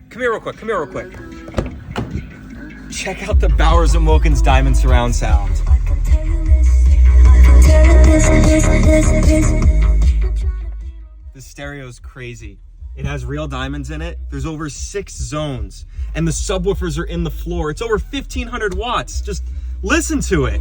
Come here real quick. Check out the Bowers and Wilkins Diamond Surround Sound. The stereo's crazy. It has real diamonds in it. There's over 6 zones, and the subwoofers are in the floor. It's over 1,500 watts. Just listen to it.